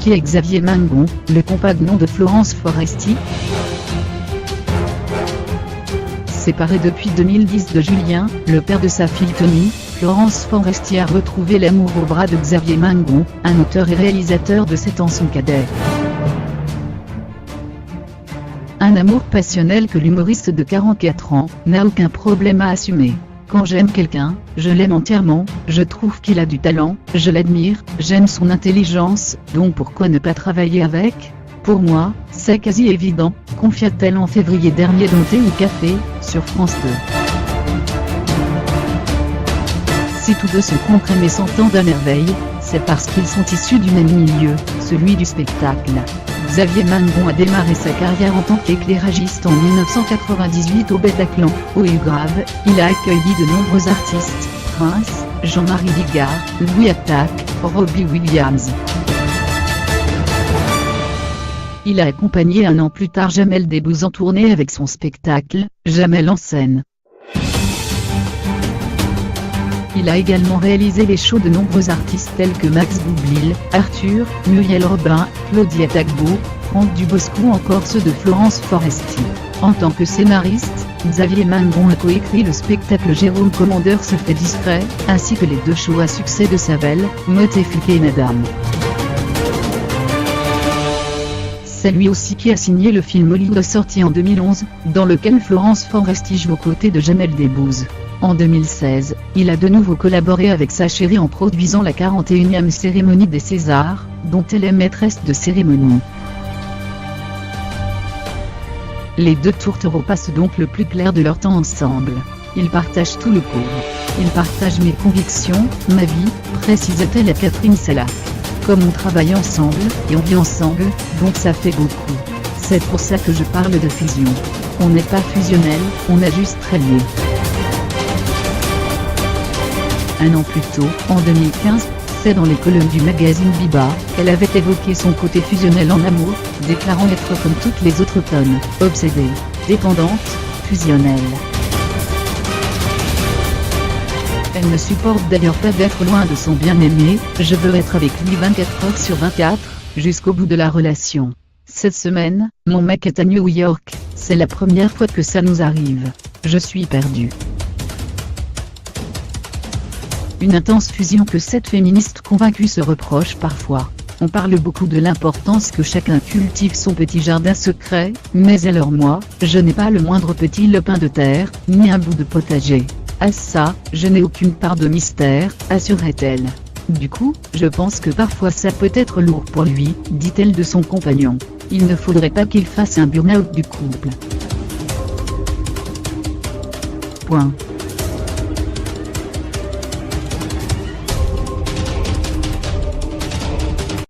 Qui est Xavier Mingon, le compagnon de Florence Foresti? Séparée depuis 2010 de Julien, le père de sa fille Tony, Florence Foresti a retrouvé l'amour au bras de Xavier Mingon, un auteur et réalisateur de 7 ans son cadet. Un amour passionnel que l'humoriste de 44 ans n'a aucun problème à assumer. Quand j'aime quelqu'un, je l'aime entièrement, je trouve qu'il a du talent, je l'admire, j'aime son intelligence, donc pourquoi ne pas travailler avec? Pour moi, c'est quasi évident, confia-t-elle en février dernier dans Thé ou Café, sur France 2. Si tous deux se comprennent et s'entendent à merveille, c'est parce qu'ils sont issus du même milieu, celui du spectacle. Xavier Mingon a démarré sa carrière en tant qu'éclairagiste en 1998 au Bataclan, au Grave. Il a accueilli de nombreux artistes, Prince, Jean-Marie Bigard, Louis Attaque, Robbie Williams. Il a accompagné un an plus tard Jamel Debbouze en tournée avec son spectacle, Jamel en scène. Il a également réalisé les shows de nombreux artistes tels que Max Boublil, Arthur, Muriel Robin, Claudia Tagbo, Franck Dubosc ou encore ceux de Florence Foresti. En tant que scénariste, Xavier Mingon a coécrit le spectacle Jérôme Commandeur se fait discret, ainsi que les 2 shows à succès de Savel, Mot et Flic et Madame. C'est lui aussi qui a signé le film Hollywood sorti en 2011, dans lequel Florence Foresti joue aux côtés de Jamel Debbouze. En 2016, il a de nouveau collaboré avec sa chérie en produisant la 41e cérémonie des Césars, dont elle est maîtresse de cérémonie. Les 2 tourtereaux passent donc le plus clair de leur temps ensemble. Ils partagent tout le cours. Ils partagent mes convictions, ma vie, précisa-t-elle à Catherine Sella. Comme on travaille ensemble, et on vit ensemble, donc ça fait beaucoup. C'est pour ça que je parle de fusion. On n'est pas fusionnel, on est juste très liés. Un an plus tôt, en 2015, c'est dans les colonnes du magazine Biba, qu'elle avait évoqué son côté fusionnel en amour, déclarant être comme toutes les autres femmes, obsédée, dépendante, fusionnelle. Elle ne supporte d'ailleurs pas d'être loin de son bien-aimé, je veux être avec lui 24 heures sur 24, jusqu'au bout de la relation. Cette semaine, mon mec est à New York, c'est la première fois que ça nous arrive. Je suis perdue. Une intense fusion que cette féministe convaincue se reproche parfois. On parle beaucoup de l'importance que chacun cultive son petit jardin secret, mais alors moi, je n'ai pas le moindre petit lopin de terre, ni un bout de potager. À ça, je n'ai aucune part de mystère, assurait-elle. Du coup, je pense que parfois ça peut être lourd pour lui, dit-elle de son compagnon. Il ne faudrait pas qu'il fasse un burn-out du couple. Point.